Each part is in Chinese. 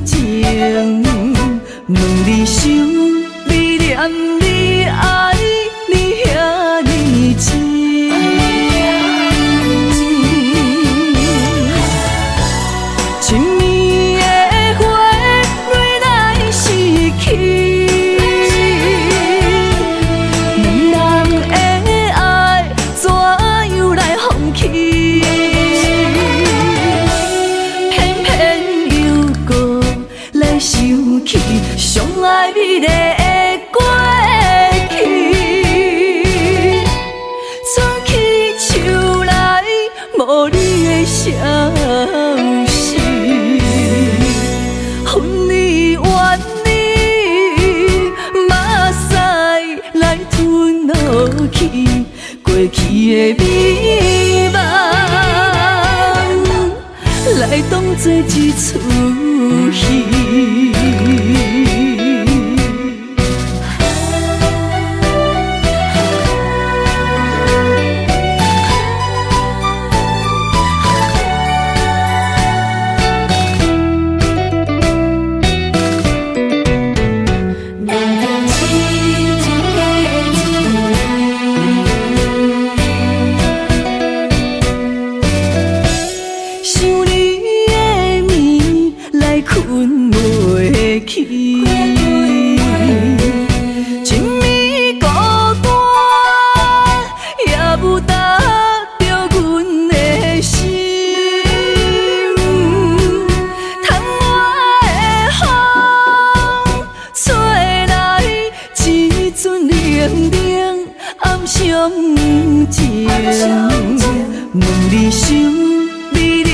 情，问你想，你念你爱，你遐尼深。亲密的花，蕊来失去，两人的爱怎样来放弃？偏偏又搁来想起上爱美丽的过去，春去秋来，无你的消息。恨你怨你，目屎来吞落去，过去的美梦，来当作一出戏。亲密孤单，也无达着阮的心。窗外的风，吹来一阵冷冷暗伤情。问你想，你念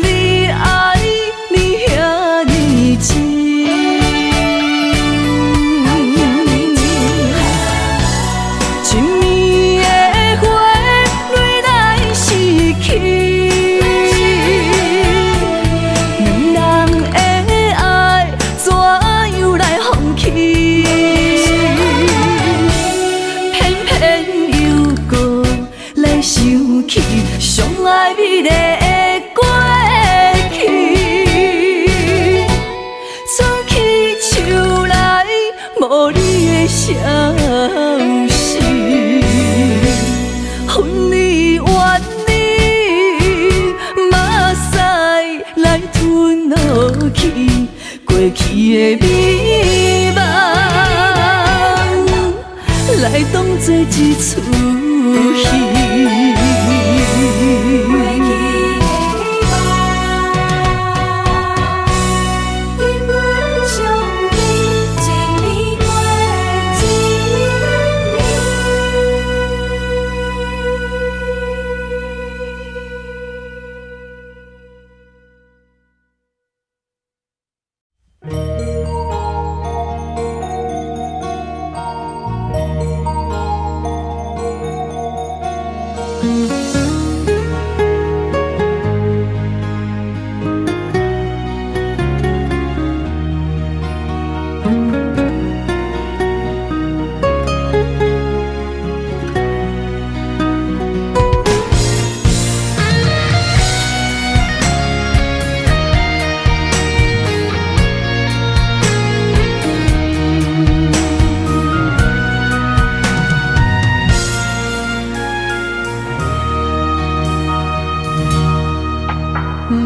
你爱，你遐尼深。上爱美丽的过去，春去秋来，无你的消息。恨你怨你，目屎来吞落去，过去的美梦，来当作一出戏。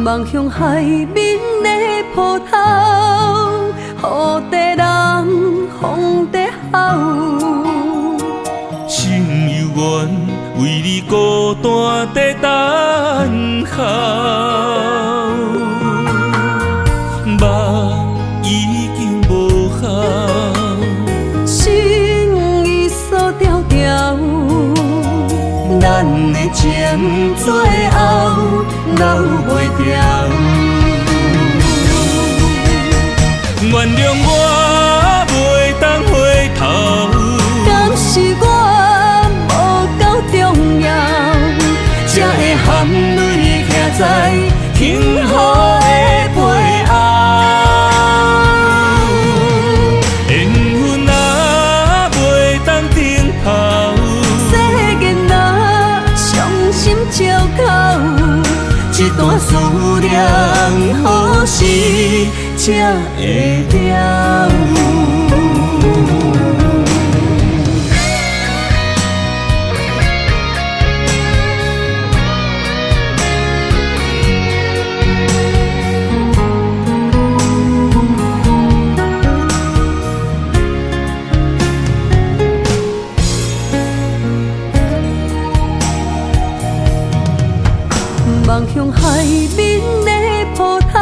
望向海面的波涛，雨在人，风在吼。心犹原为你孤单在等候，目已经无效，心已锁条条。咱的情最后留袂掉。原谅我袂当回头，敢是我无够重要，才会含泪徛在幸福的背后。缘分啊，袂当停靠，世间啊，伤心借口，一段思念何时才会了。望向海面的波涛，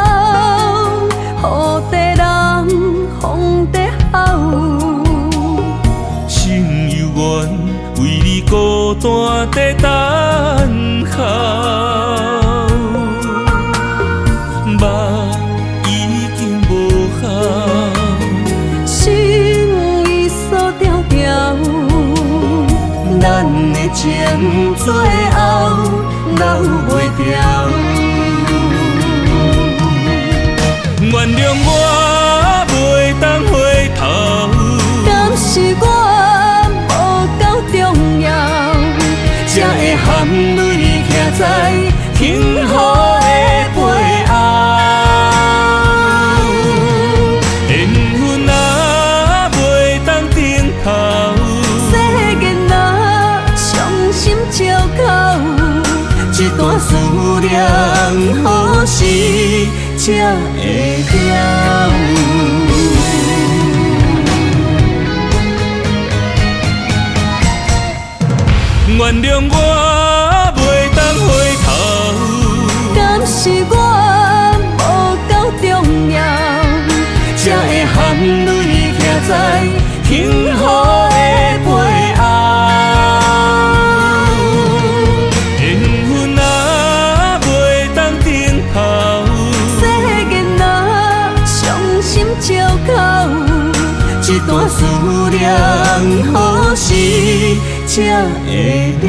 雨地人风地吼。心犹原为你孤单在等候，目已经无效，心已锁条条，咱的情最后留袂掉。原谅我袂当回头，敢是我无够重要，才会含泪徛在幸福的背后。缘分若袂当回头，世间若伤心借口，一段思念何时才会了？原谅我袂当回头，敢是我无够重要，才会含泪徛在幸福的背后。缘分若袂当回头，世间若伤心借口，一段思念何时才会了？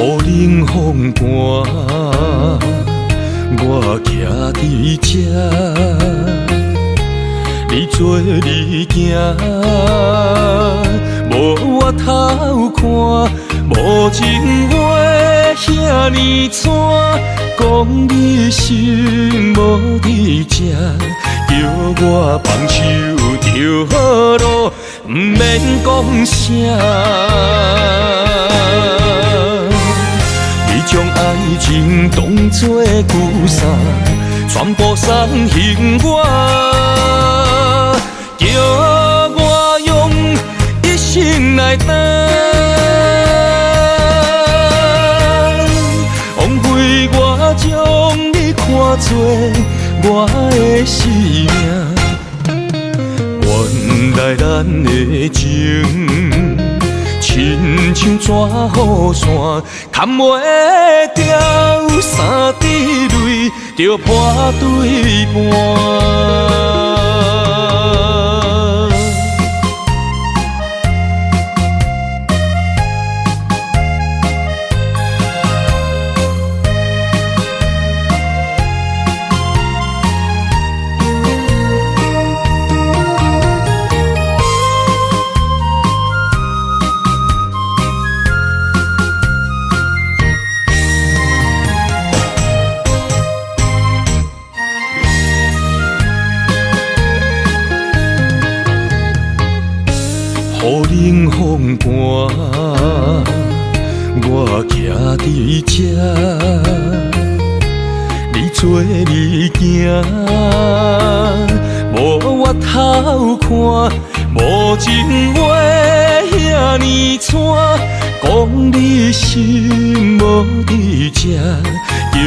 雨冷风寒，我徛伫这，你做你行，无我偷看，无情话遐尼惨，讲你心无伫这，叫我放手就好咯，毋免讲啥。将爱情当作旧衫，全部送还我，叫我用一生来等，枉费我将你看作我的生命，原来咱的情。亲像纸雨伞，牵袂掉三滴泪，就破对半。雨冷风寒，我徛伫这，你做你行，无我头看，无情话遐尼惨，讲你心无伫这，叫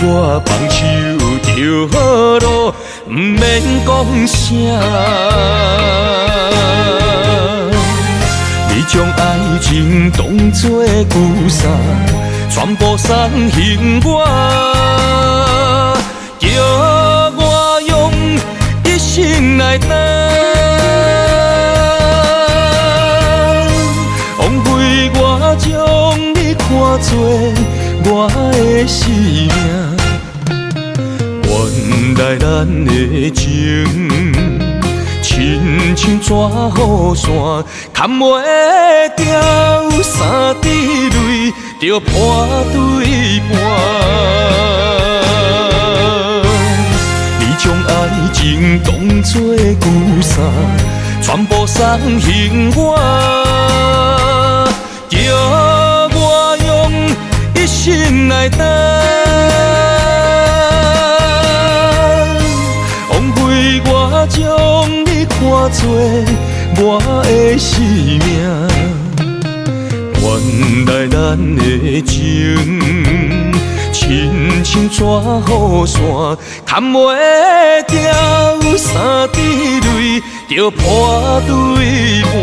我放手就好咯，毋免讲啥。你将爱情当作旧衫，全部送还我，叫我用一生来等，枉费我将你看作我的生命。原来咱的情，亲像纸雨伞，砍袂掉三滴泪，就破对半。你将爱情当作旧衫，全部送还我，叫我用一生来等。我将你看作我的生命，原来咱的情，亲像纸雨伞，砍袂掉三滴泪，就破对半。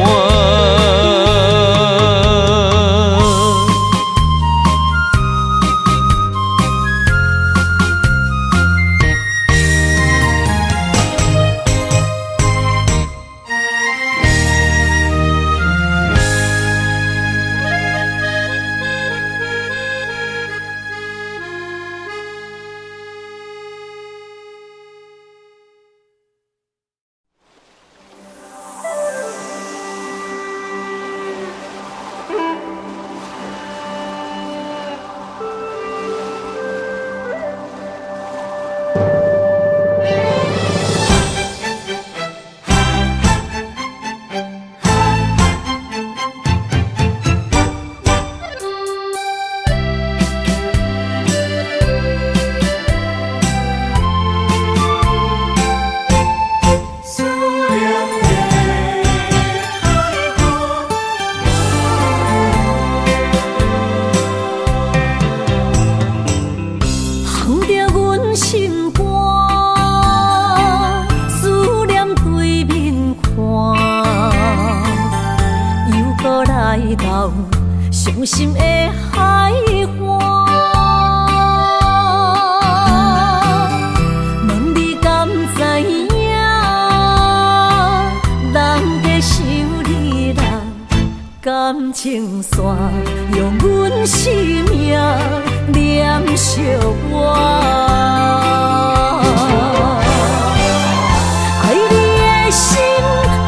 伤心的海岸，问你敢知影？人在想你人感情线，用阮生命念惜我。爱你的心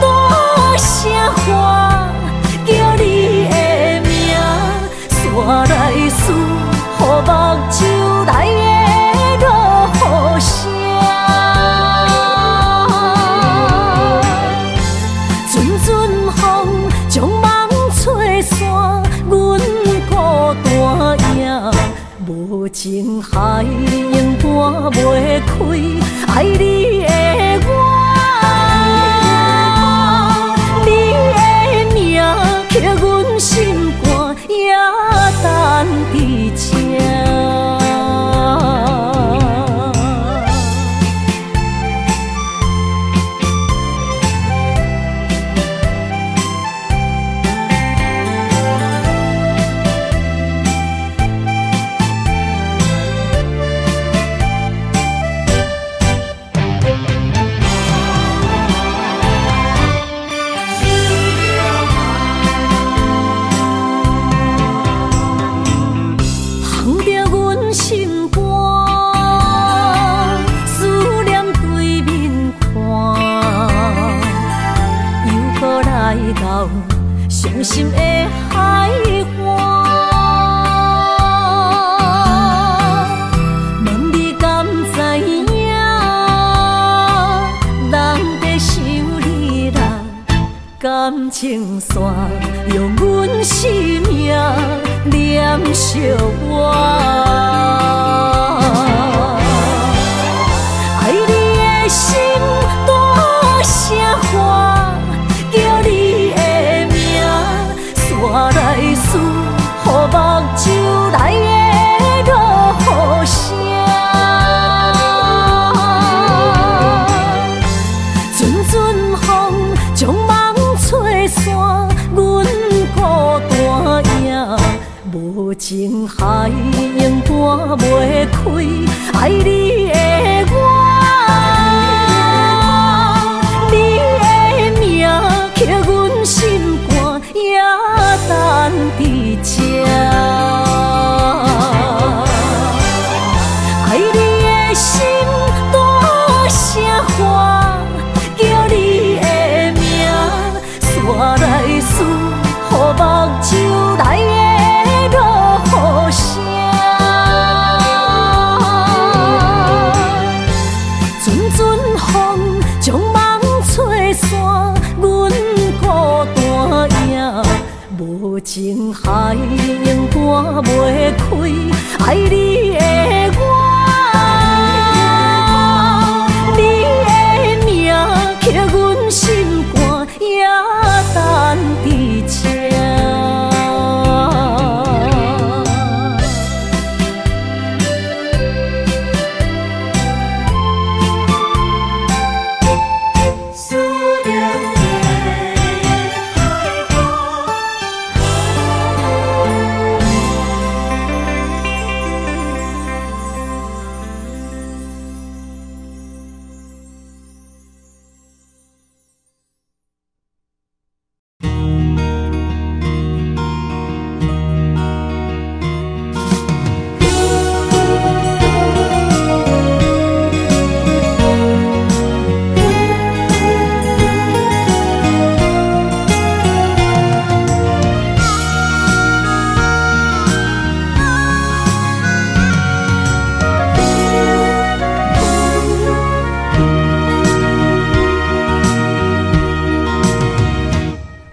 大声喊，叫你的名，山来思，予目睭内的落雨声。阵阵风将梦吹散，阮孤单影，无情海永搬袂开，爱你的我。刻阮心肝，也等伫这。伤心的海岸，问你敢知影？人在想你人感情线，用阮生命念惜我。爱你的心大声喊，叫你的名，山来思，予目睭来的落雨声。阵阵风将梦吹散，阮孤单影，无情海永断袂开，爱你的我，你的名刻阮心肝，也等伫这。爱你的心大声喊，叫你的名，山来思，予目睭来的落雨声。阵阵风将梦吹散，阮孤单影，无情海永断袂开，爱你的我，你的名刻阮心肝，也等伫这。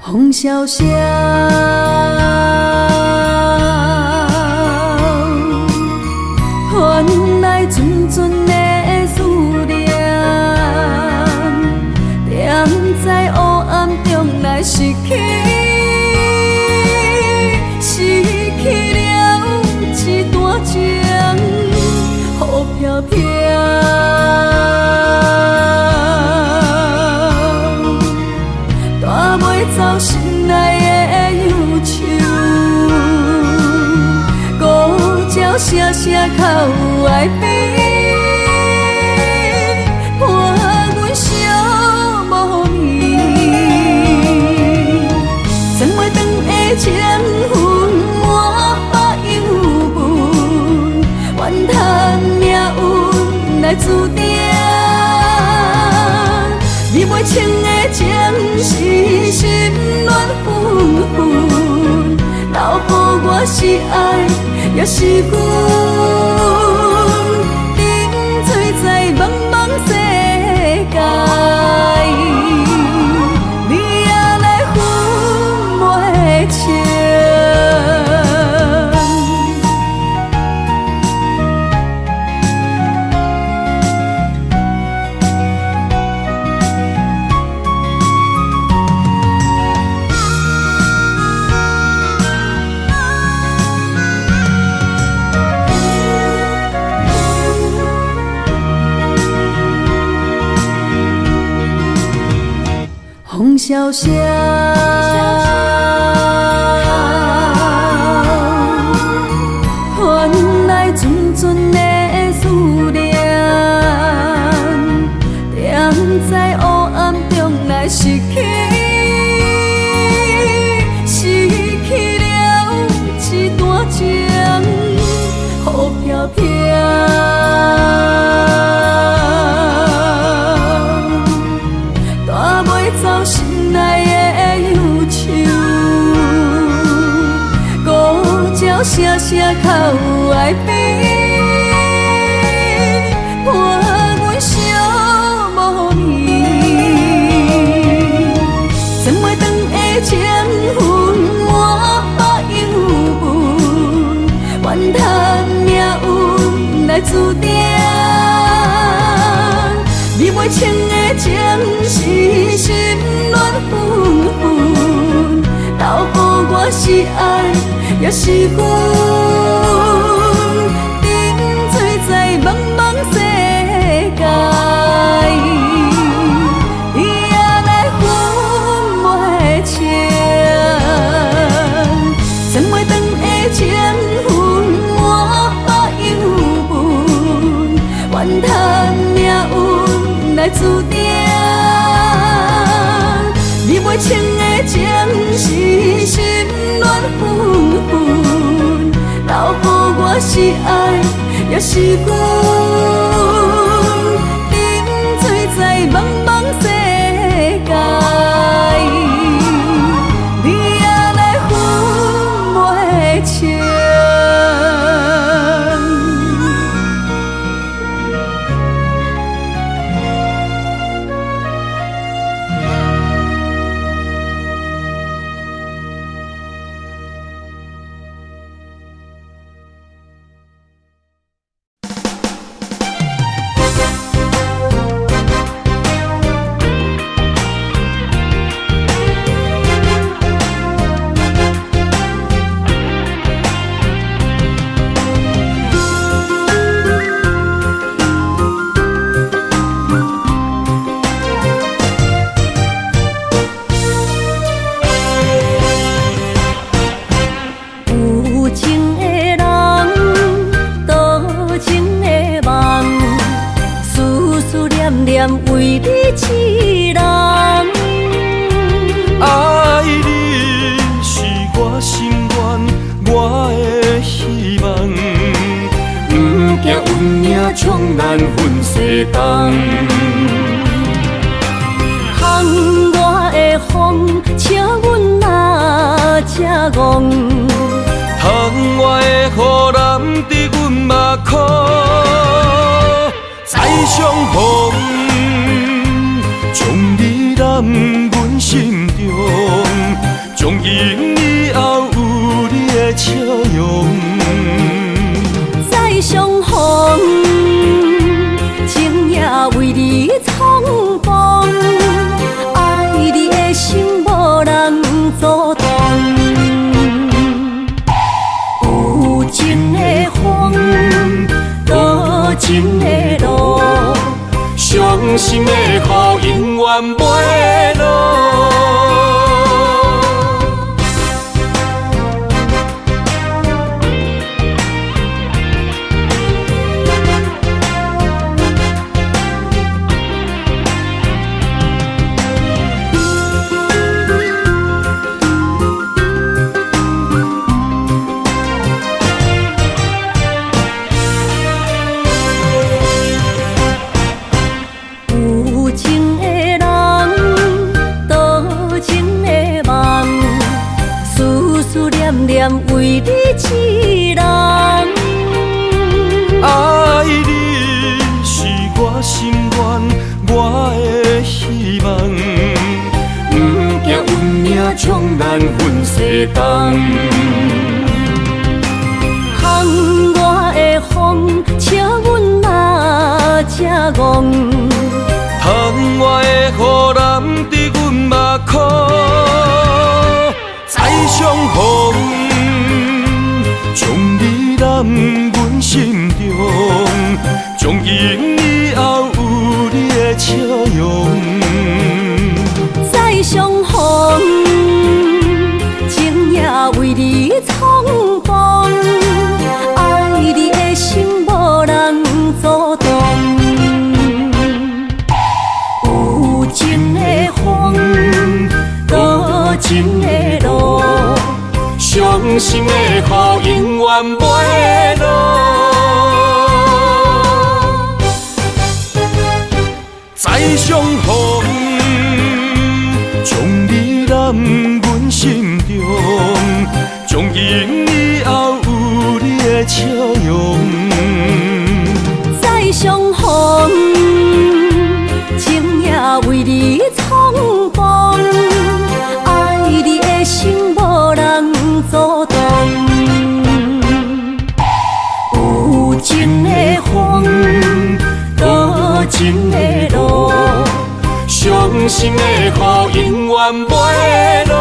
风萧萧，换来阵阵的思念，踮在黑暗中来失去，失去了一段情，雨飘飘。走心内的忧愁，孤鸟声声哭哀悲，伴阮寂无眠。千月长的情分满腹忧闷，怨叹命运来注定。你袂清的情是心乱纷纷，留予我是爱，也是恨。沉醉在茫茫世界，你也来分袂清。风萧萧，换来阵阵的思念，踮在黑暗中来失去，失去了一段情，雨飘飘。走心内的忧愁，孤鸟声声哭哀悲，伴阮寂无眠。千月长的情分满腹忧闷，怨来注定。你袂清的情是心乱纷纷，留予我是爱也是恨，沉醉在茫茫世界，你也来分袂清，算袂长的情分我犹问，怨叹命运来注定。你袂清的情是心乱纷纷，留予我是爱也是恨，沉醉在茫茫世界，你也来分袂清。为你痴人，爱你是我心愿，我的希望。不惊运命冲咱分世间，窗外的风笑阮哪这戆，窗外的雨淋伫阮目眶，再相逢。将你揽阮心中，从今以后有你的笑容。再相逢，情也为你冲动，爱你的心无人阻挡。有情的风，多情的路。伤心的雨永远袂落。为你痴人，爱你是我心愿，我的希望。不惊运命冲咱分世间，窗外的风笑阮哪这戆，窗外的雨淋伫阮目眶，再相逢。将你揽阮心中，从今以后有你的笑容。再相逢，情也为你冲动，爱你的心无人阻挡。有情的风，多情的路。伤心的雨永远袂落，再相逢，将你揽阮心中，从今以后有你的笑容。再相逢，情也为你冲动，爱你的心无人阻挡。有情的心的雨永远袂落。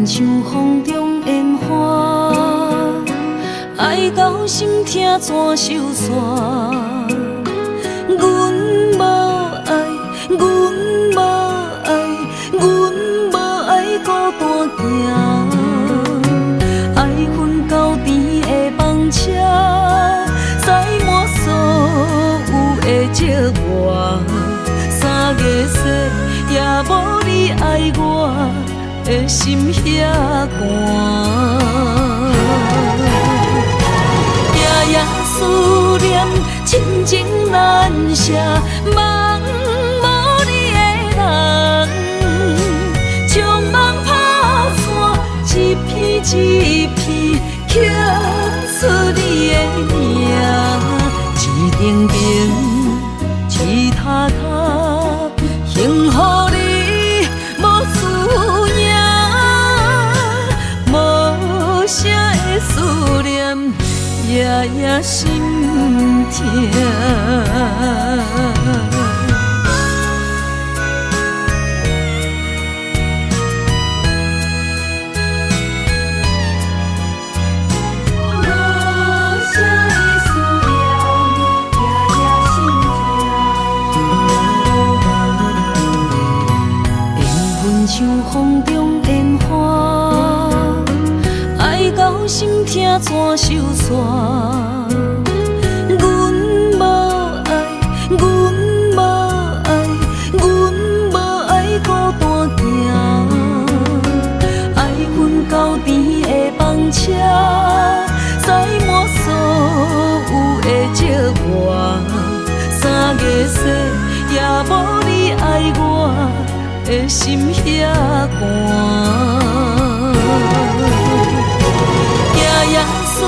像风中烟花，爱到心痛怎收煞？阮无爱，阮无爱，阮无爱孤单行，爱恨交织的梦车，载满所有的寂寞。3月雪也无你爱我。的心遐寒，夜夜思念，亲情难舍，梦无你的人，将梦打散，一片一片刻出你的名，一程程，一塔塔，幸福你。谁的思念，夜夜心痛。像风中烟花，爱到心痛怎收煞？阮无爱，阮无爱，阮无爱孤单行，爱恨交织的梦车，载满所有的寂寞。3月雪也无你爱我。的心遐寒，夜夜思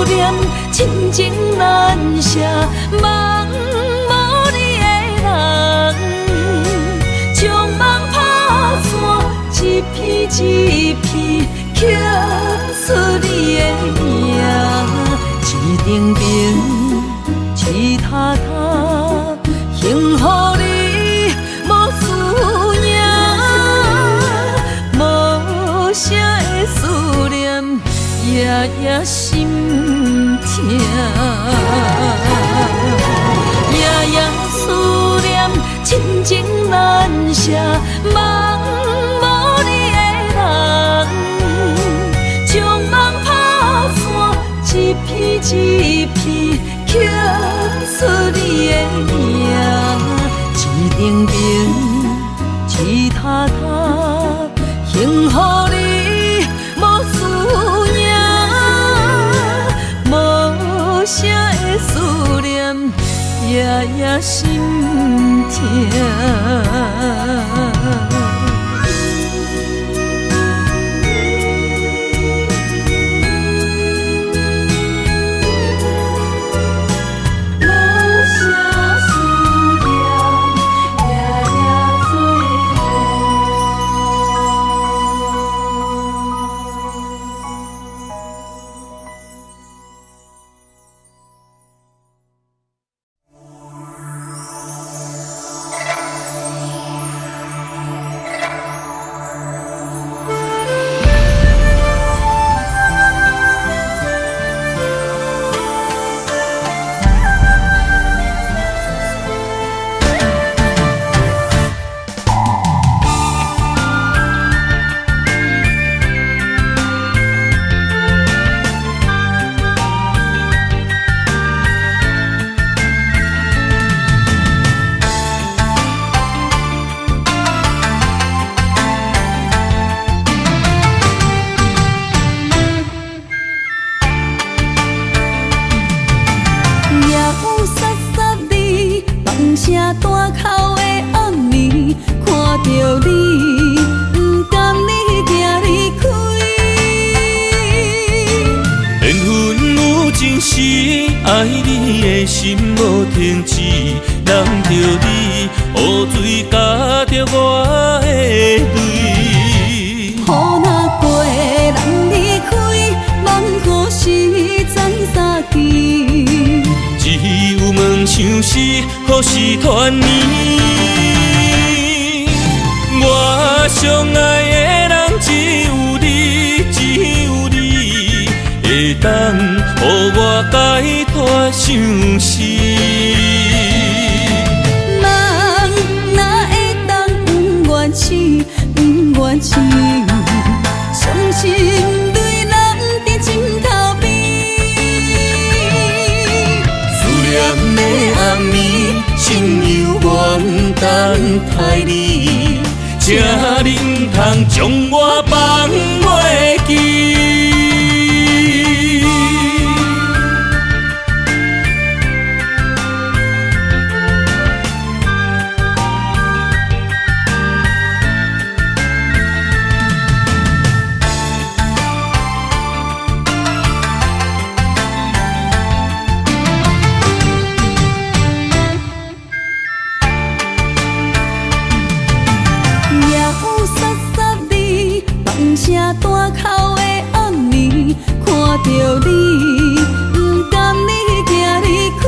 念，亲情难舍，梦无你的人，将梦打散，一片一片刻出你的名，一程程，一塔塔，幸福你。谁的思念，夜夜心痛。夜夜思念，亲情难舍，梦无你的人，将梦打散，一片一片刻出你的名，一程程，一塔塔，幸福你。谁的思念，夜夜心痛。时，爱你的心无停止，难着你雨水加着我的泪。雨若过，人离开，望何时再相见？只有问相思，何时团圆？我相爱的人只有你，只有你，会当予我解脱相思。人哪会当不愿痴，不愿痴？伤心对人在枕头边，思念的暗暝，心犹原等待你，请恁通将我放袂记。声大口的暗暝，看着你，不甘你行离开。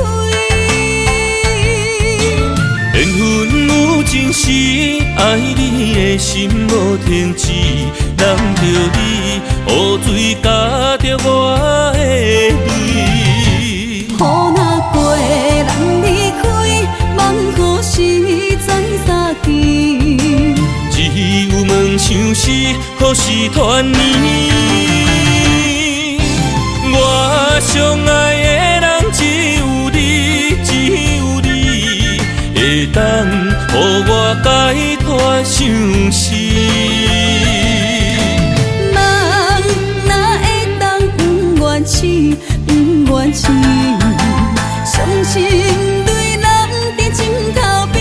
缘分有情时，爱你的心无停止，难着你雨水加着我的泪。雨若过，人离开，望何时再相见？只有问相思，何时团圆？我相爱的人只有你，只有你，会当予我解脱相思。人哪会当不愿痴，不愿痴？伤心对人在枕头边。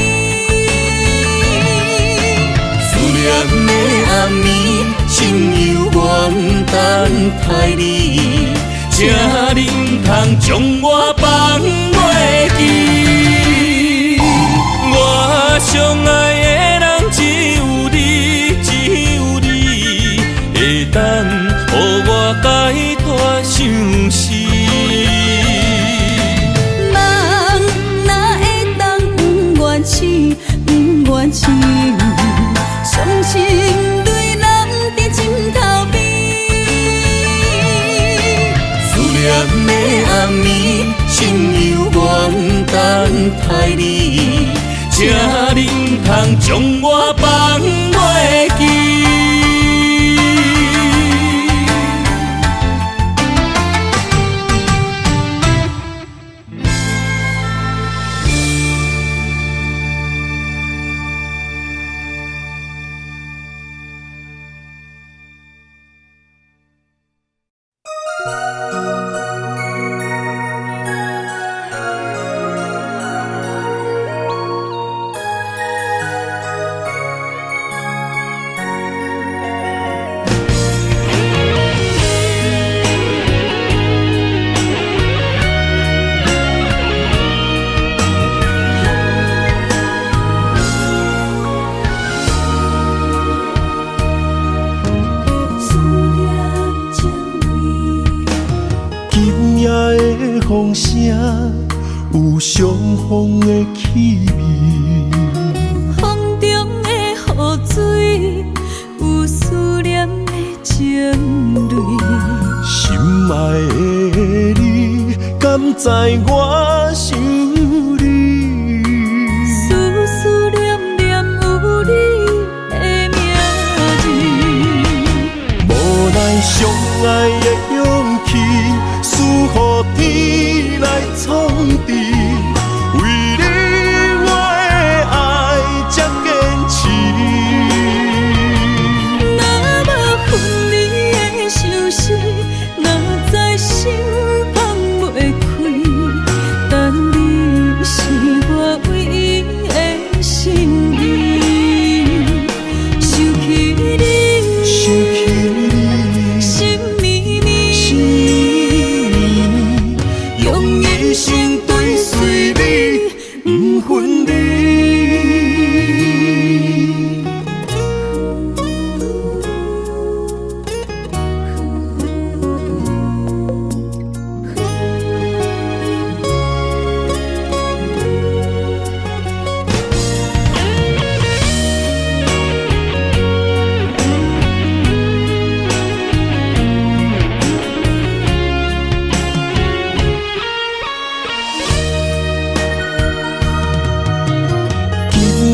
念的暗暝，心犹原等待你，请恁通将我放袂记。我相爱的人只有你，只有你，会当予我解脱相思。人哪会当不愿痴，不愿痴？伤心对人在枕头边，思念的暗暝，心犹原等待你，请恁通将我放袂记。风声有相逢的气味，风中的雨水有思念的情泪。心爱的你，敢知我想你？思念念有你的名字，无奈相爱的勇气，输予天来创治。为你我的爱才坚持。若无分离的相思，哪知心放袂开。但你是我唯一的心意，想起你，心绵绵，用一生追随你，不分离。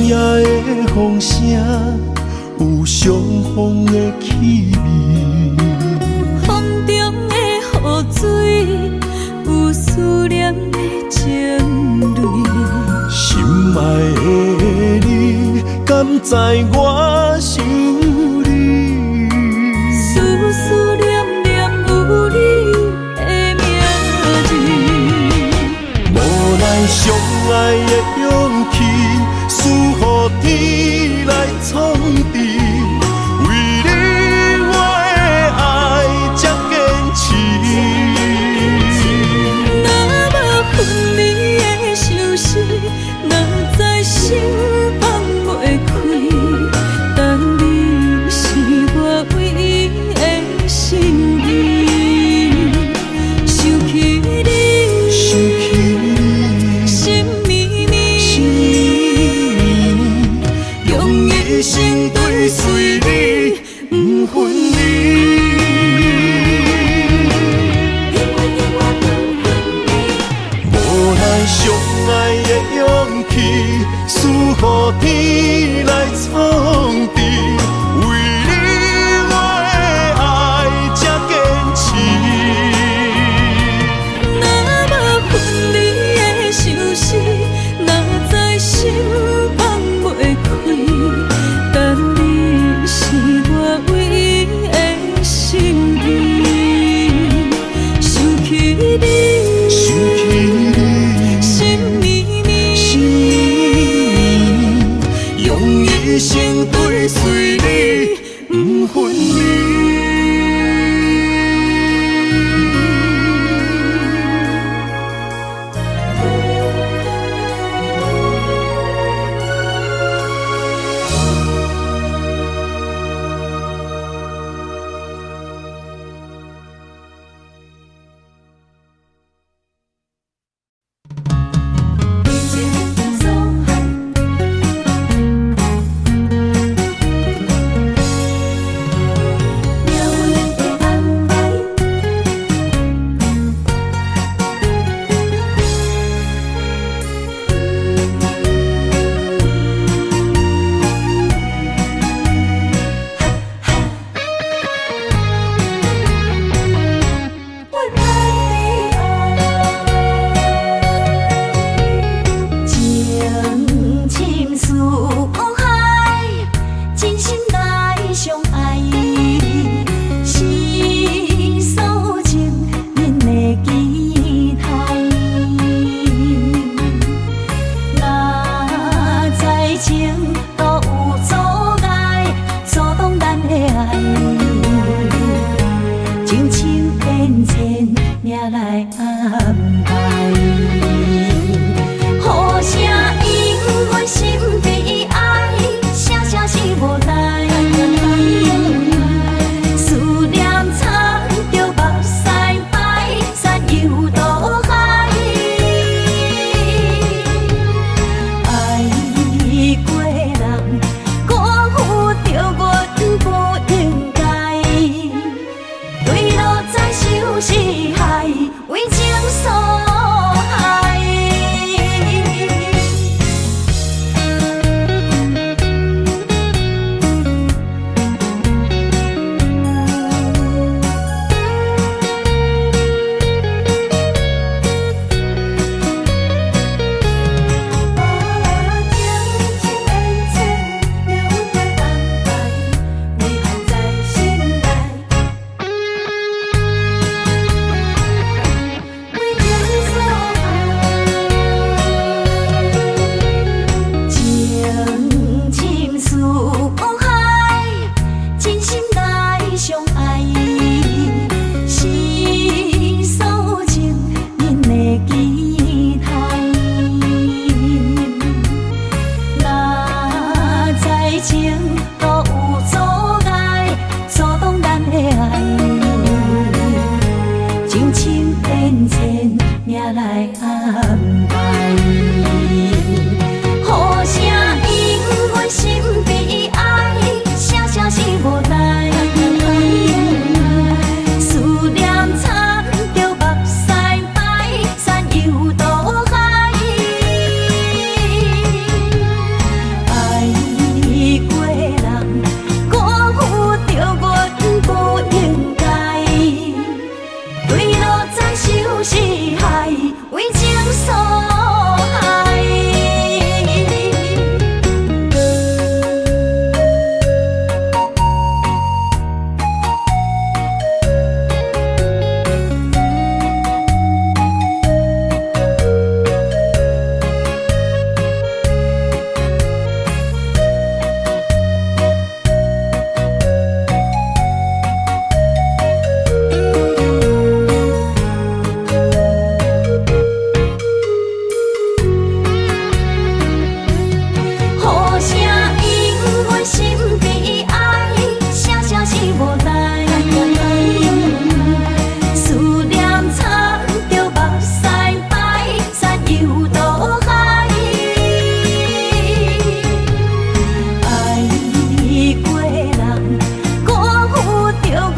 夜的风声有相逢的气味，风中的雨水有思念的情泪。心爱的你，敢知我想你？思思念念有你的名字，无奈相爱的勇气。赐予天来创治，为你我的爱才坚持。若无分离的相思，哪知心放袂开。但你是我唯一的心意，想起你，心绵绵。一生追随你，不分离。无奈相爱的勇气，赐予天来创治，为你我的爱才坚持。若无分离的相思，哪知心放袂开。但你是我唯一的心意，想起你，心绵绵，用来安排。好声因阮心悲哀，声声是无奈。思念惨着目屎白，山游渡海。爱过人，辜负着阮不应该。对路再受是害，为情所害。好声因阮心悲哀，声声是无奈。思念惨着目屎白，山游渡海。爱过人，辜负着阮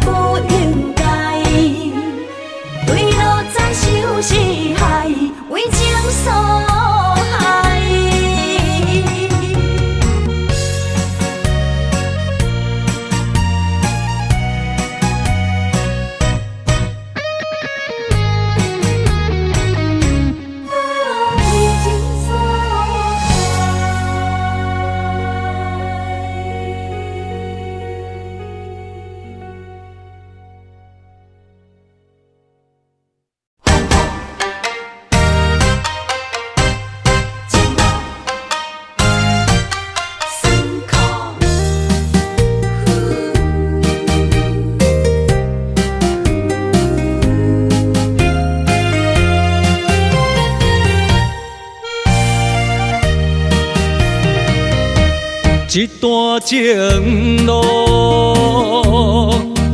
不应该。对路再受是害，为情所害。一段情路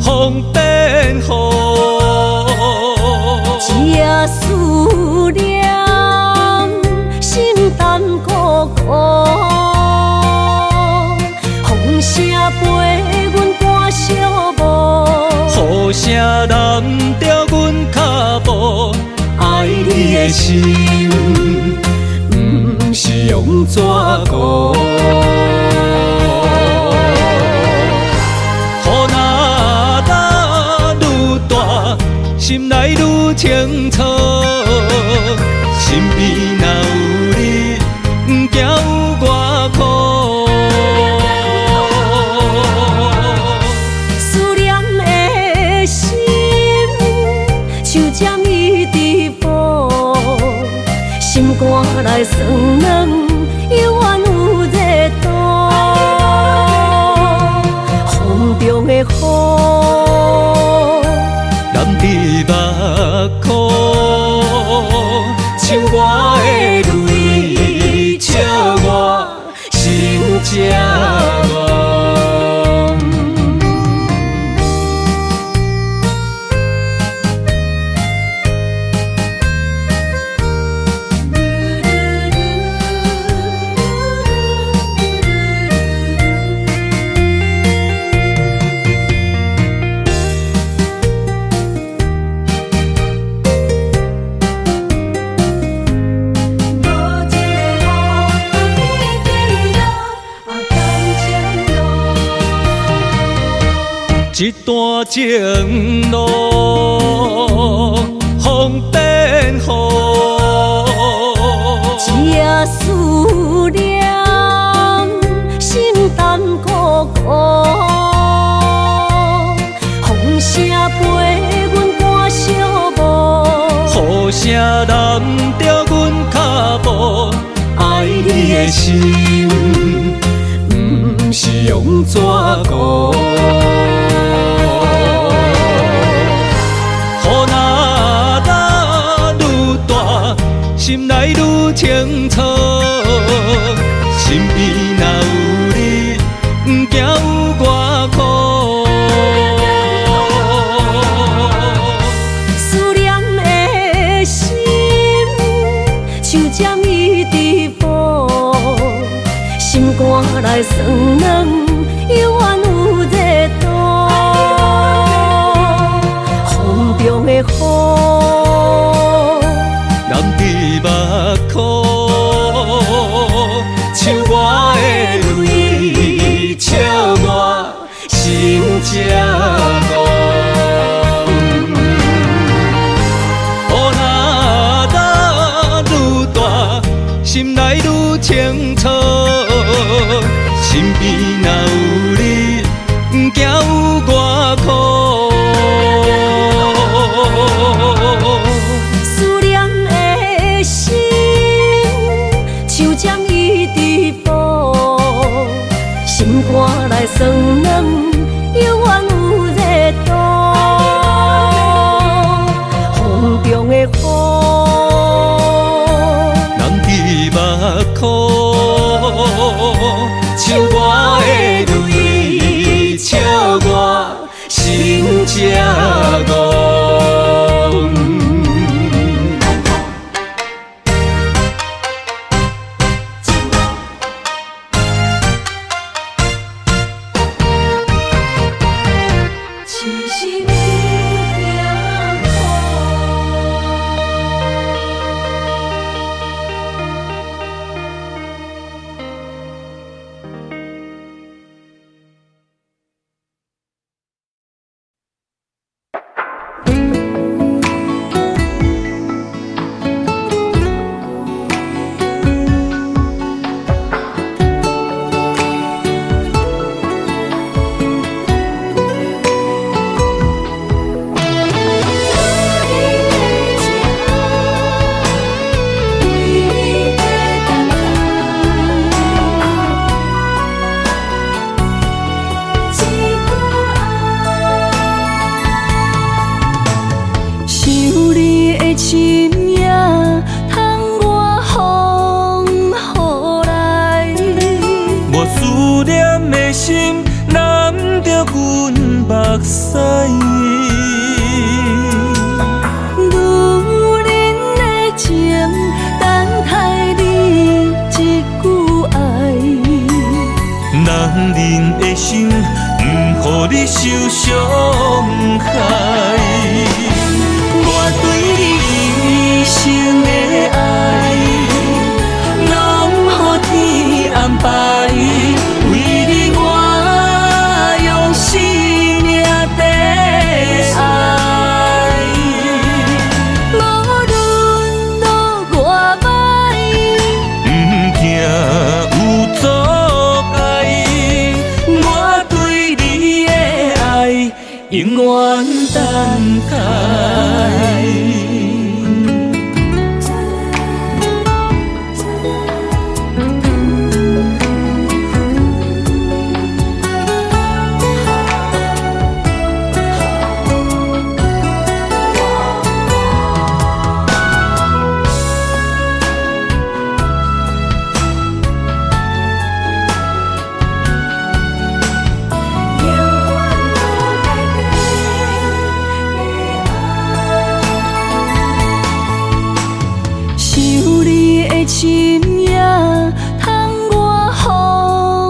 风变雨，这思念心淡孤孤，风声陪阮赶小步，雨声淋着阮脚步，爱你的心不是用纸糊。心内愈清楚，身边若有你，不惊有我苦。思念的心像针伊直补，心肝内酸软，犹原有热度。风中的雨。你目眶，像我的泪，笑我心这乱。一段情路风变雨，这思念心淡孤孤，风声陪阮赶小步，雨声淋着阮脚步，爱你的心不是用纸糊。心内愈清楚，身边若有你，不惊有我苦。思念的心来算软，犹原有热度。风中的雨，淋伫目眶，像我的泪，笑我心这戆。雨若愈大，心内愈清楚。身边若有你，不惊有我苦。思念的心，像将伊直扑，心肝来酸软，犹原有热度。风中的雨，淋伫目眶，像我的泪，笑我心这戆。只是你惊想你的深夜，通我风雨来。我思念的心，难着阮目屎。女人的情，等待你一句爱。男人的心，不予你受伤害。我对你一生的爱，拢予天安排。为你我用生命在爱。无论路外歹，不惊有阻碍。我对你的爱，永远等待。想你的深夜，通我风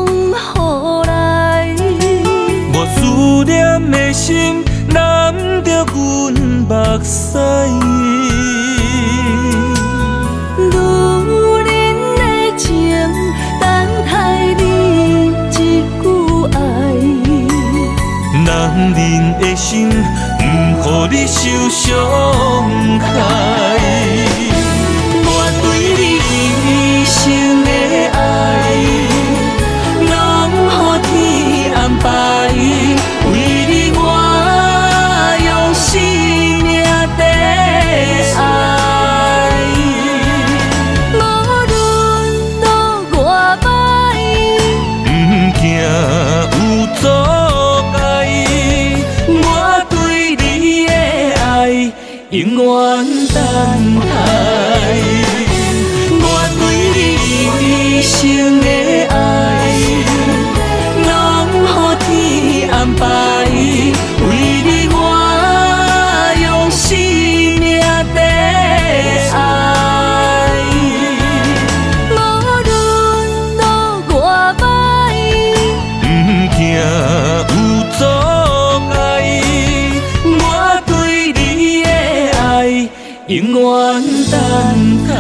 雨来。我思念的心，难着阮目屎。女人的情，等待你一句爱。男人的心，不予你受伤害。我对你一生的爱，拢予天安排。为你我用生命在爱。无论路外歹，不惊有阻碍。我对你的爱，永远等等待。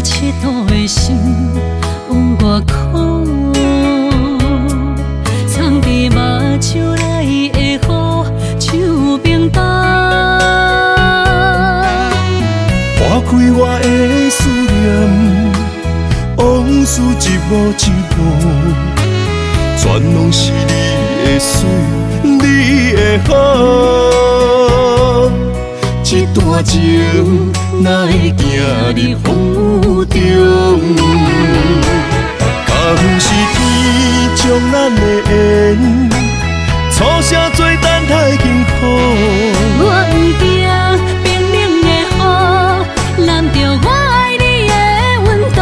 佚佗的心往外哭，藏伫目睭内的雨，手冰冻。划开我的思念，往事一幕一幕，全拢是你的水，你的好。这段情哪会行入风雨中？敢不是天将咱的缘，初声做等待幸福。我不惊冰冷的雨，淋着我爱你的温度。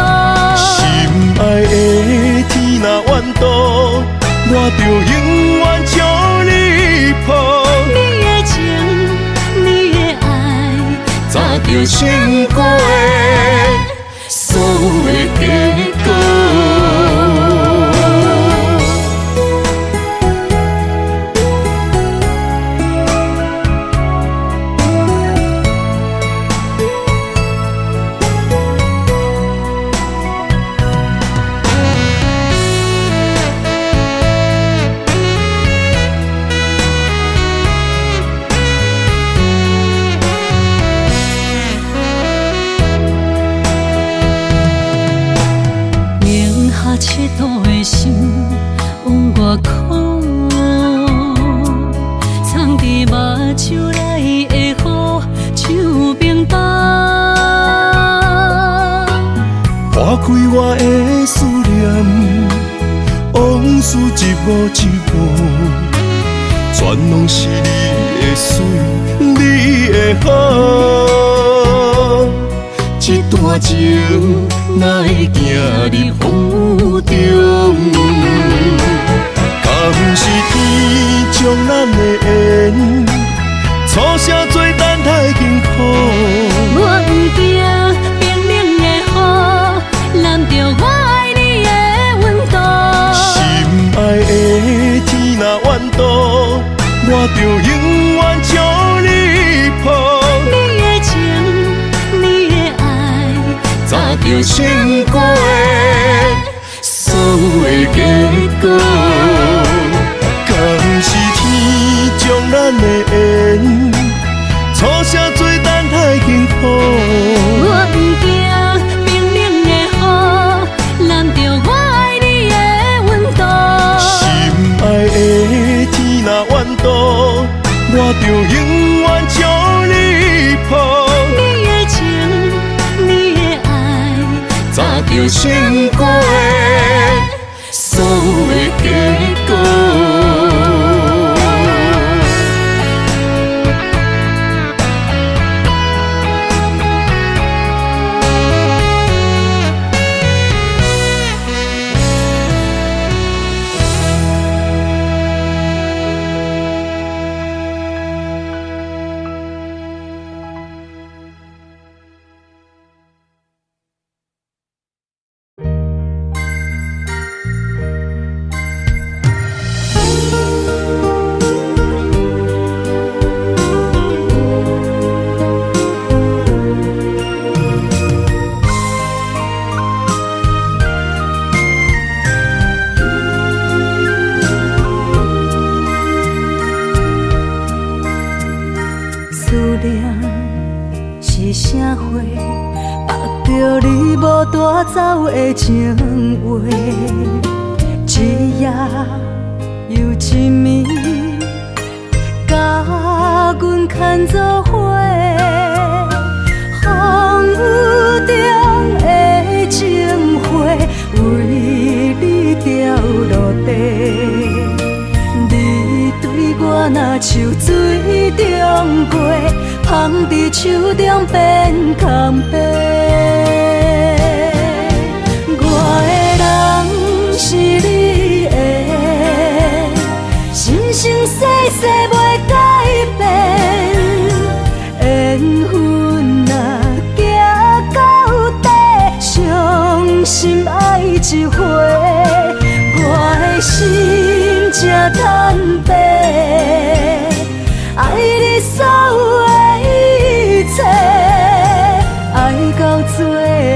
心爱的天若怨妒，我就永远将你抱。你的情，你的爱，早就成过所有的结果。佚佗的心往外哭，藏伫目睭内的雨，手冰冻。划开我的思念，往事一幕一幕，全拢是你的水，你的好。这段情哪会行入风雨中？敢不是天将咱的缘，初声做等待幸福。我不惊冰冷的雨，淋着我爱你的温度。心爱的天若怨妒，我就永远将你抱。你的情，你的爱，早就成过所有的结果。敢不是天将咱的缘，初声做等待幸福。我不惊冰冷的雨，淋着我爱你的温度。心爱的天若怨妒，我就永远将你抱。你的情，你的爱，早就成过所有的结果。着你无带走的情话，一夜又一暝，甲阮牵做伙。风雨中的情花，为你掉落地。你对我若像水中月，芳伫手中变空白。我的人是你的，生生世世袂改变。缘分若行到底，伤心爱一回。我的心才坦白，爱你所有的一切，爱到最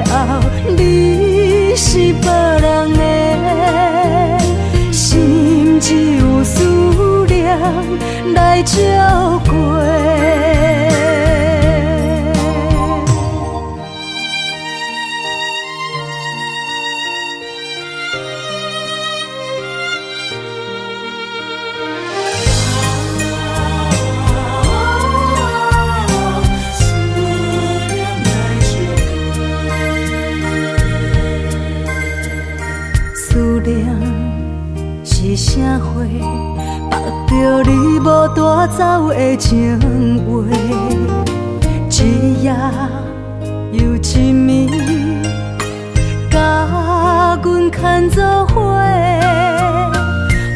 后你是别人的，心只有思念来照过。是啥货？绑着你无带走的情话，一夜又一暝，甲阮牵做伙。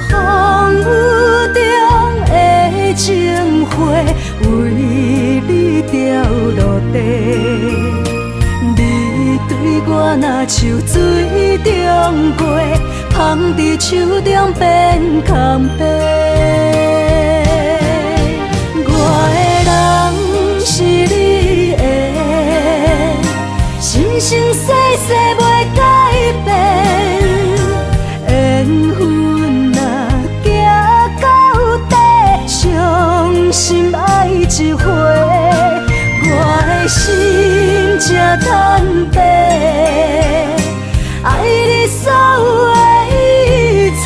风雨中的情花，为你掉落地。你对我若像水中月，芳伫手中变空白。我的人是你的，生生世世袂改变。缘分若行到底，伤心爱一回。我的心才坦白，爱你所有的一切，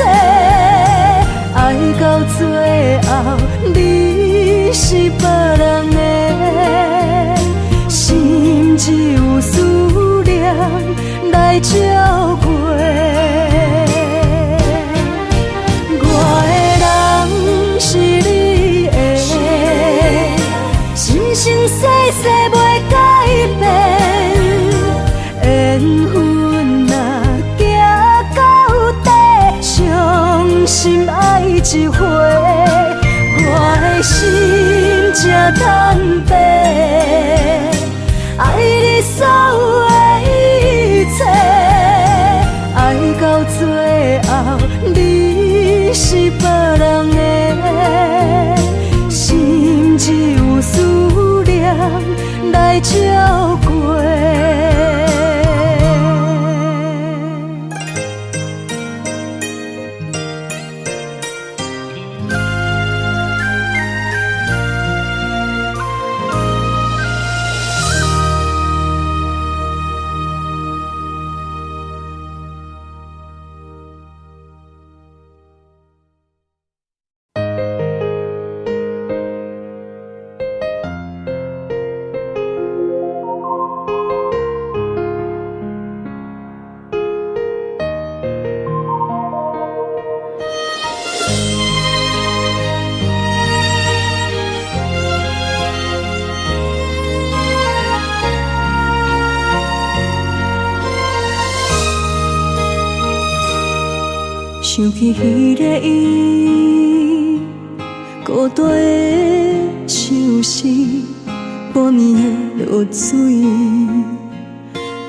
爱到最后你是别人的，心只有思念来照过。我的人是你的，生生世世袂改变。缘分若行到底，伤心爱一回。我的心才坦白，爱你所有的一切，爱到最后你是别人的，心只有思念来照过。想起迄个伊，孤单的像是半暝的落水，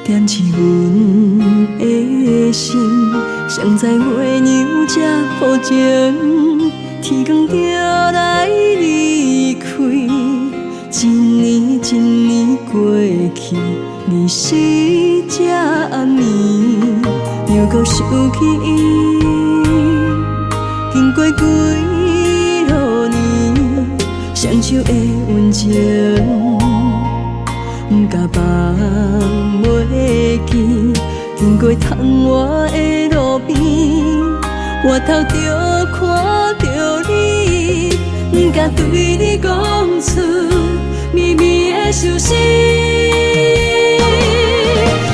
点起阮的心，谁知月娘这无情，天光就来离开，一年一年过去，日时这暗暝，又搁想起伊。经过几落年，双手的温情，不甲放袂过窗外的路边，我头就看着你，不敢对你讲出绵绵的相思。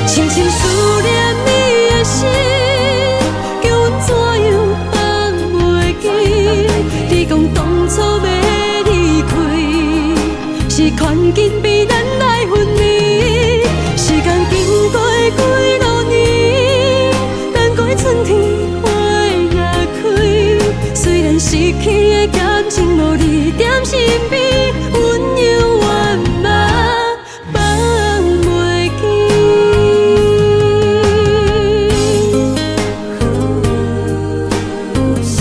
深深思念你的心，叫阮怎样放袂记？你讲当初要离开，是权紧比咱来分离。时间经过几多年，等过春天花也开。虽然失去的感情无你踮身边，温柔圆满放袂记。心稀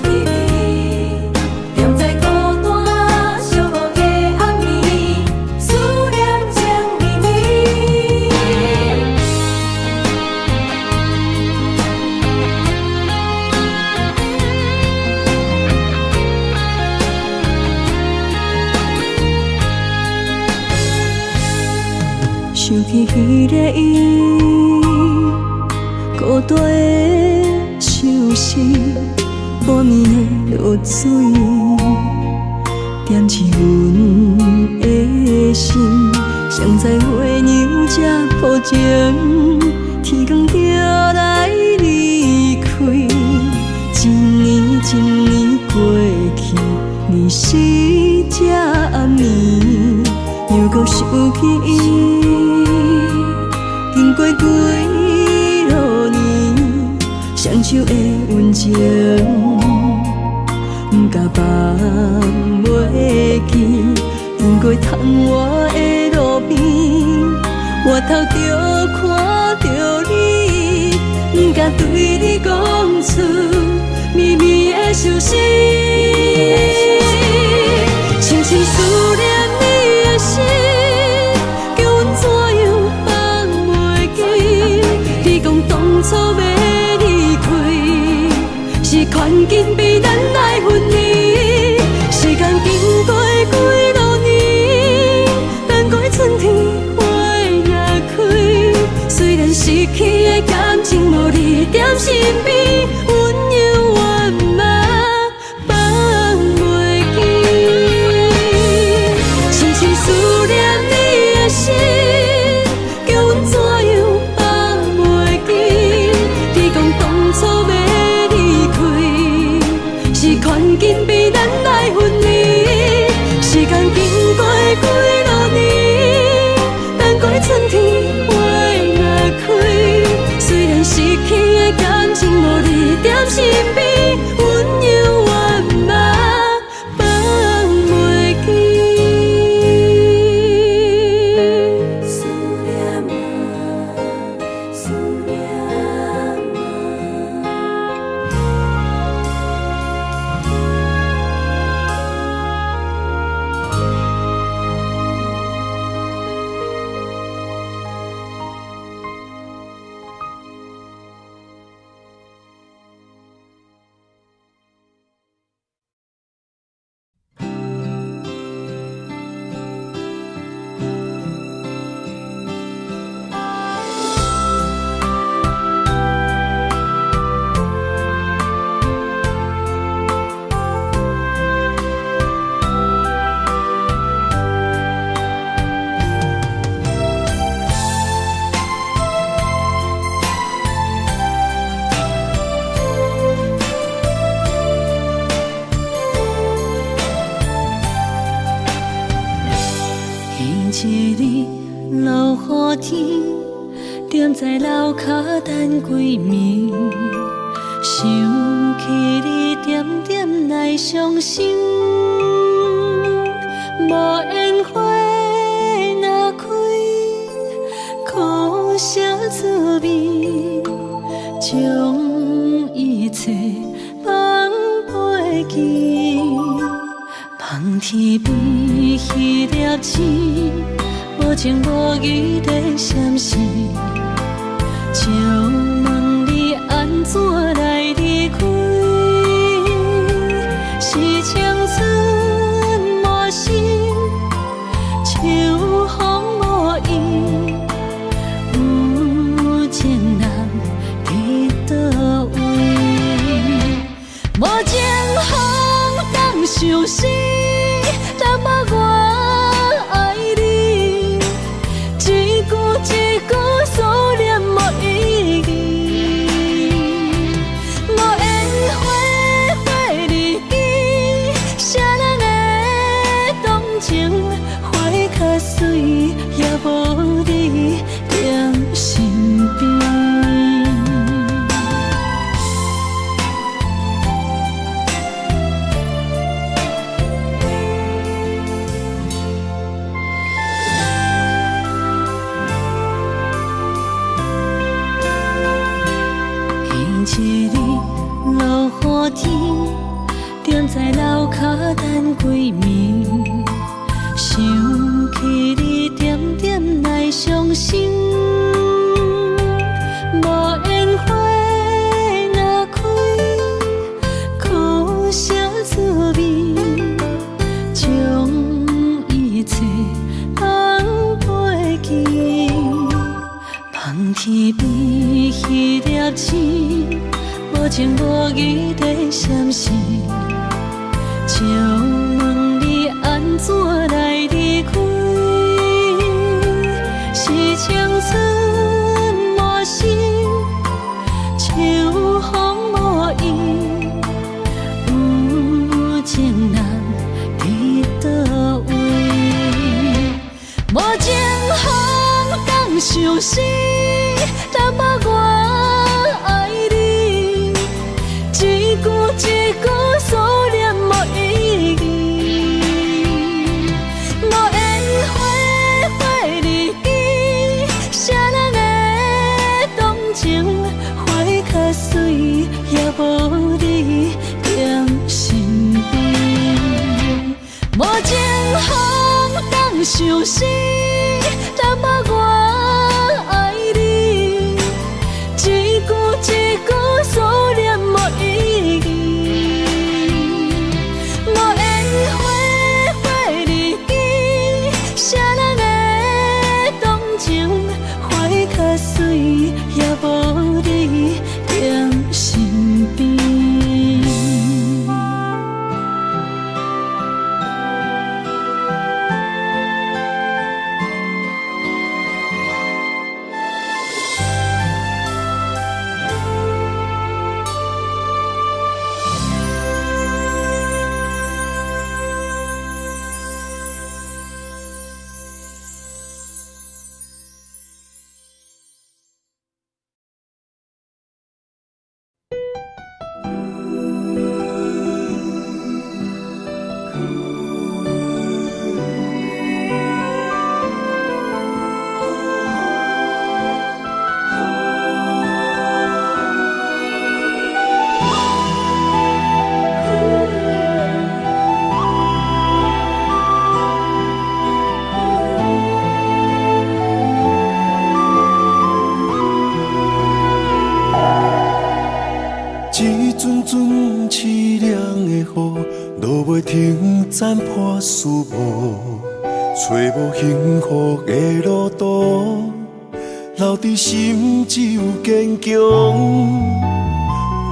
微，踮在孤单寂寞的暗暝，思念将绵绵。想起彼个伊，孤单的相思，半暝的落水，点起阮的心。谁知月娘这抱情，天光就来离开。一年一年过去，你是这暗暝，又搁想起伊。经过几多年，双手的温情，不敢放袂记。经过窗外的路边，我头就看着你，不敢对你讲出绵绵的相思。深深思念你的心，叫阮怎样放袂记？你讲当初要离开，是权紧比咱来分离。时间经过几多年，等过春天花也开。虽然失去的感情无你踮身边，温柔圆满放袂记。深深思念你的心，叫阮怎样放袂记？你讲当初要离开，是权紧比咱来分离。时间经过几多年，等过春天花也开。虽然失去的感情无你踮身边，温柔圆满放袂记。思念啊，思念啊。一日落雨天，踮在楼骹等几暝，想起你点点来伤心。无烟花若开，苦涩滋味，将一切放袂记。望天边迄粒星，无情无义在闪烁，就问你安怎来离开？是青春无心，秋风无意，有情天，踮在楼骹等归暝，想起你点点来伤心。无烟花若开，苦涩滋味，将一切放袂记。望天边迄粒星，无情无义地闪烁，借问你安怎来离开？是青春无心，秋风无意，有情人伫倒位？无情风当相思，但无我爱你，一句一句思念无意义。无烟花花日记，谁人会动情？花较水，也无你踮身边。无情风当相思，但无我爱你，一句一句思念无意义。无烟花花日记，谁人会动情？花较水，也无你踮身边。一阵阵凄凉的雨，落袂停，斩破思无，找无幸福的路途，留伫心只有坚强。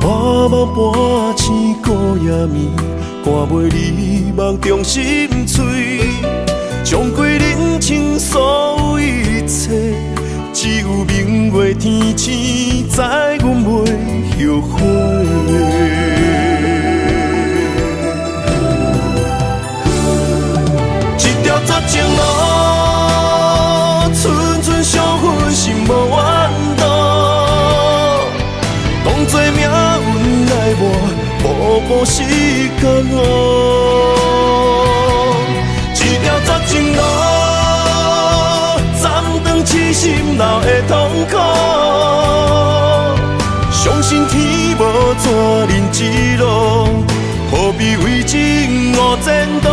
半梦半醒孤夜眠，赶袂你梦中心碎，将过人生所有一切，只有明月天星知阮袂后悔。一条绝情路，寸寸伤痕心无怨妒，当作命运来磨，步步是甘露。一条绝情路，斩断痴心闹的痛苦。相信天无绝人之路，何必为情误前途？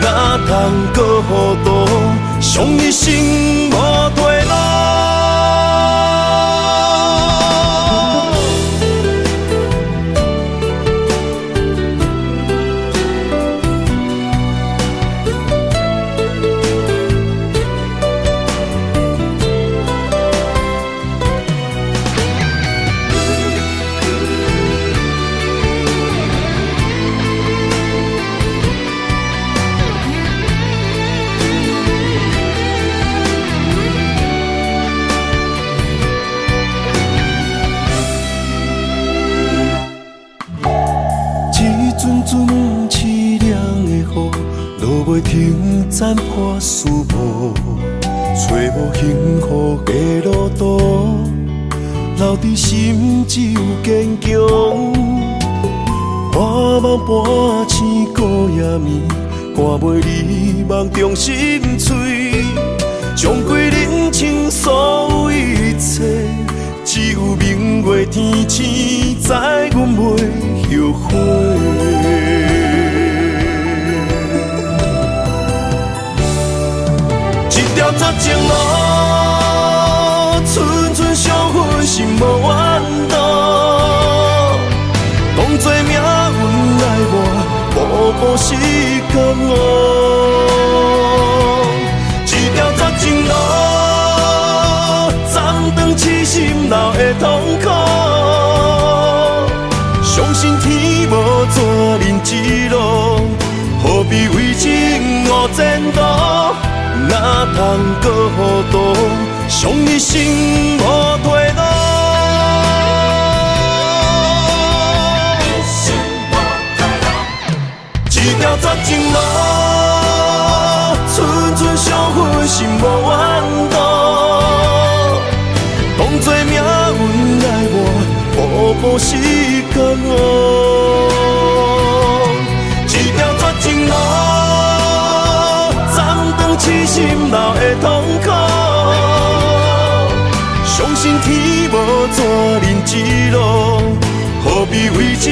哪通搁糊涂，伤一生无退路。凄凉的雨，落袂停，斩破思无，找无幸福的路途，留伫心只有坚强。半梦半醒孤夜眠，赶袂你梦中心碎，将过人生所有一切，只有明月天星知阮袂着花。一条绝情路，寸寸伤痕心无怨妒。当作命运来磨，步步是甘哦。一条绝情路，暂长痴心流的痛苦。相信天无绝人之路，何必为情误前途？哪通搁糊涂，伤一生无退路。一条绝情路，寸寸伤痕心无怨妒。当作命运来磨，步步是甘哦。一条绝情路，暂长痴心流的痛苦。相信天无绝人之路，何必为情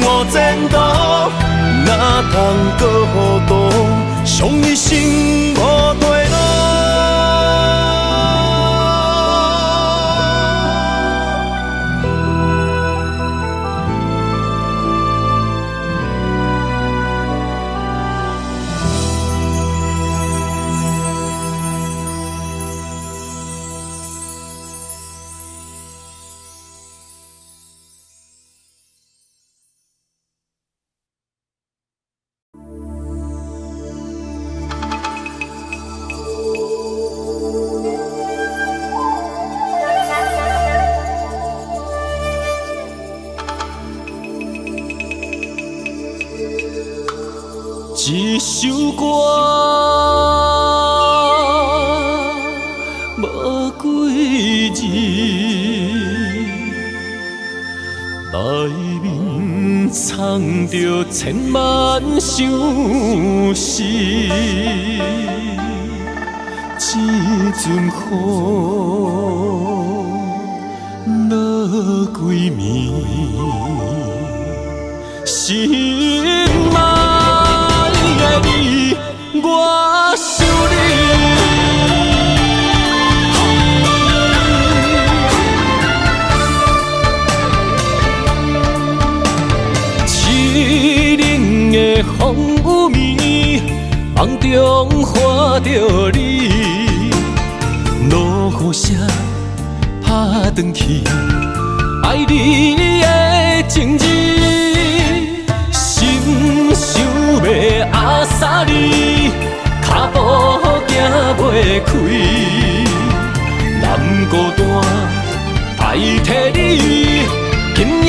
误前途？哪通搁糊涂，伤一生无退路。一首歌无几字，内面藏着千万相思。一阵雨落几暝，心爱的你，我想你。凄冷的风雨暝，梦中看着你，落雨声打转去，爱你的情字。想要阿萨你，脚步行袂开，难孤单代替你，今夜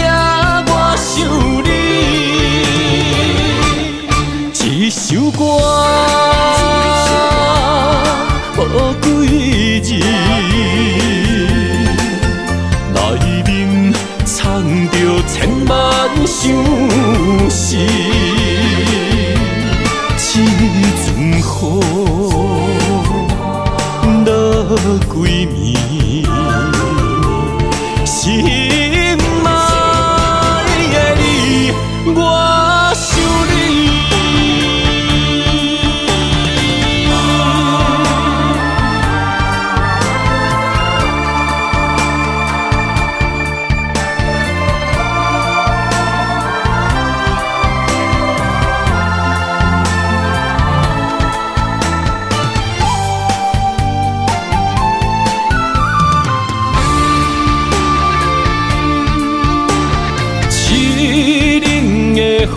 我想你。一首歌无几字，内面藏着千万相思。一阵雨落几暝，心爱的你，我想你。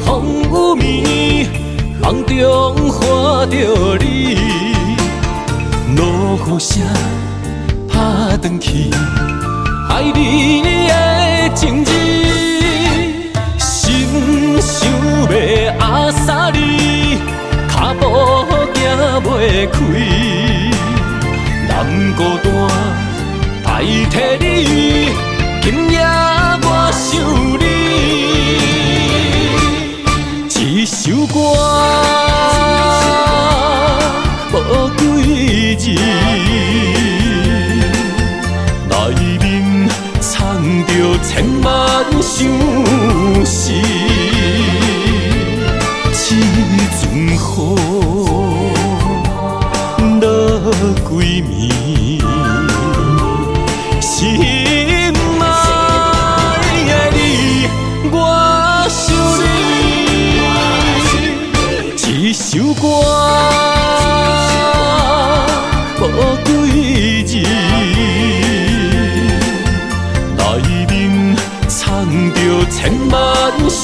风雨暝，梦中看着你，落雨声打转去，爱你的情字，心想要阿萨你，脚步行袂开，难孤单代替你，今夜我想你。一首歌无几字，内面藏着千万相思。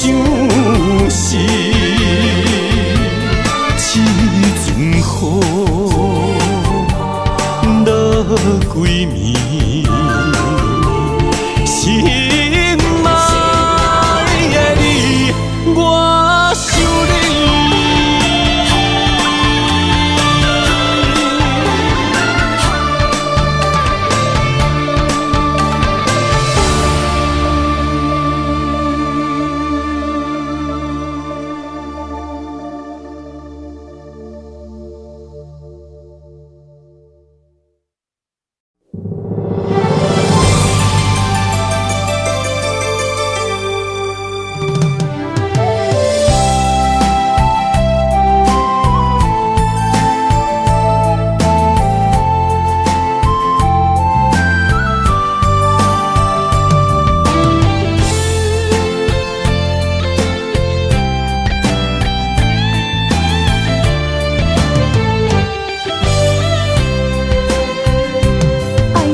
相思，这阵雨落几暝，心爱的你，我想你。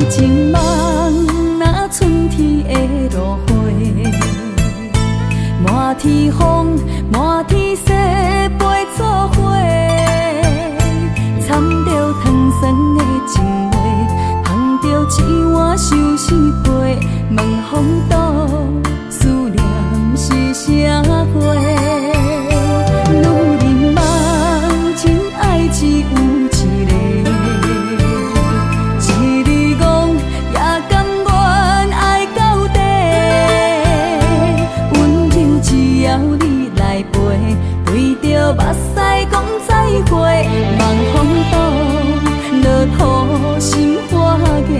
情梦那春天的落花，满天风，满天雪，陪作伙，掺着糖酸的情话，捧着一碗相思杯，问风岛思念是啥货？女人梦真爱只有一个。对着目屎讲再会，望风岛落土心花芽。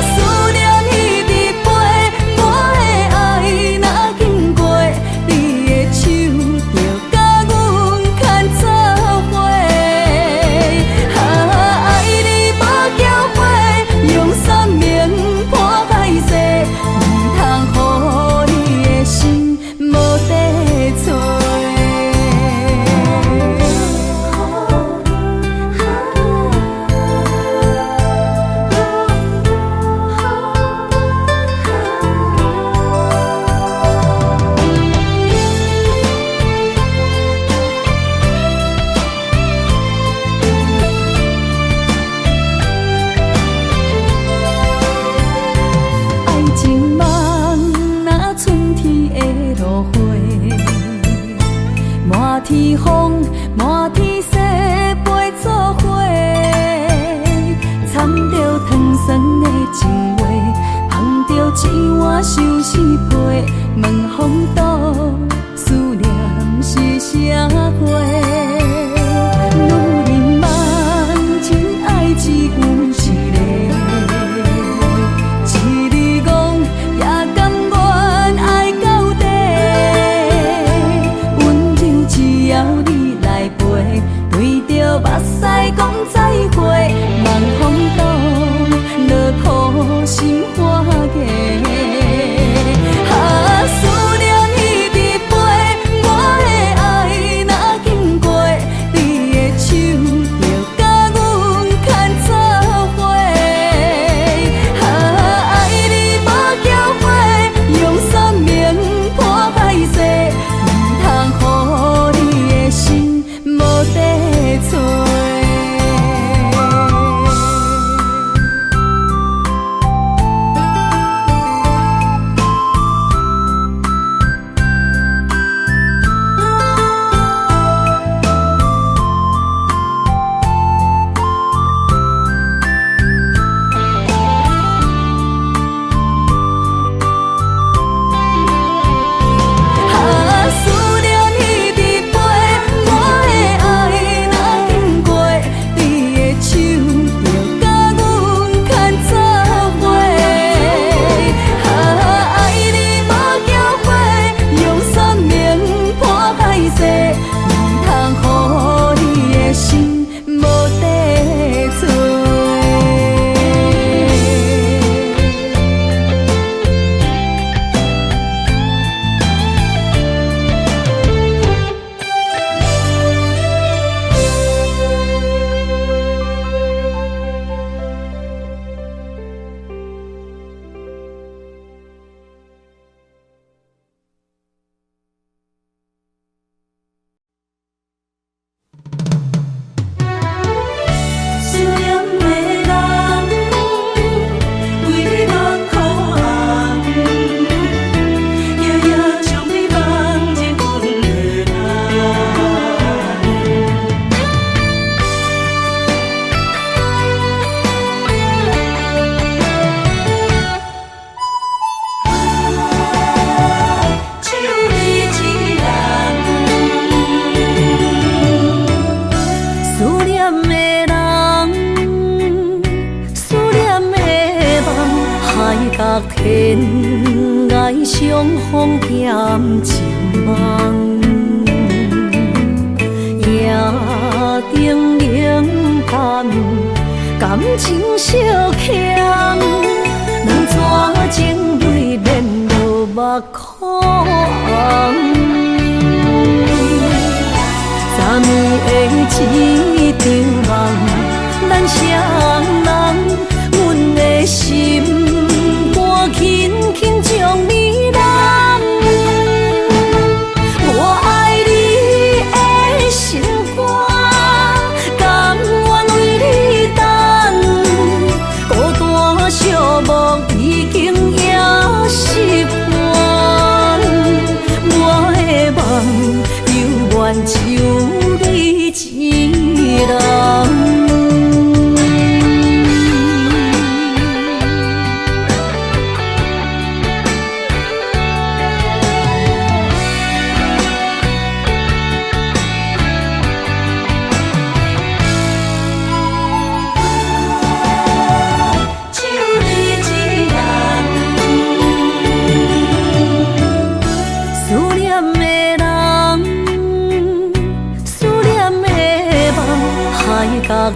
思念一直飞，我的爱若经过，你的手就甲阮牵做伙。爱你无后悔，用生命破海誓，唔通予你的心无地找。爱情梦那春天的落花，满天风，满天雪，陪作伙，掺着糖酸的情话，捧着一碗相思杯，问风岛思念是啥货？女人梦真爱只有一个。一字讲也甘愿爱到底，温柔只要你。天涯相逢兼情梦，夜灯冷淡，感情小欠，两怎情泪免落目眶。昨暝的一场梦，咱双人，阮的心肝轻轻将你揽。我爱你的心肝，甘愿为你等。孤单寂寞已经也习惯，我的梦犹原就你一人。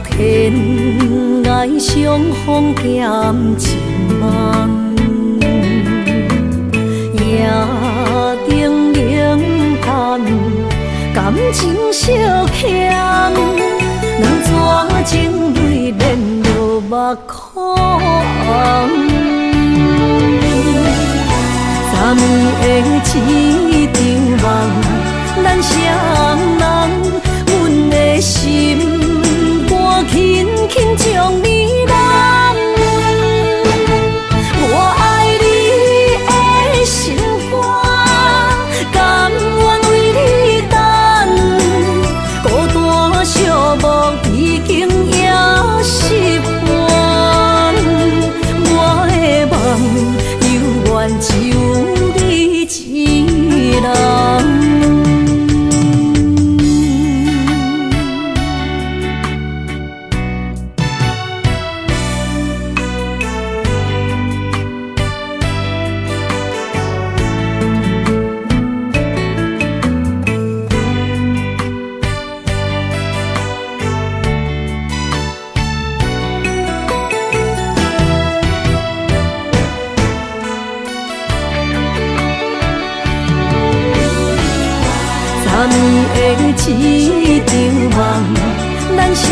天涯相逢兼情梦，夜灯冷淡，感情小欠，两怎情泪免落目眶。昨暝的一场梦，咱双人，阮的心轻轻将你揽。我爱你的心肝，甘愿为你等。孤单寂寞已经也习惯，我的梦犹原就你一人。昨暝的一场梦，咱双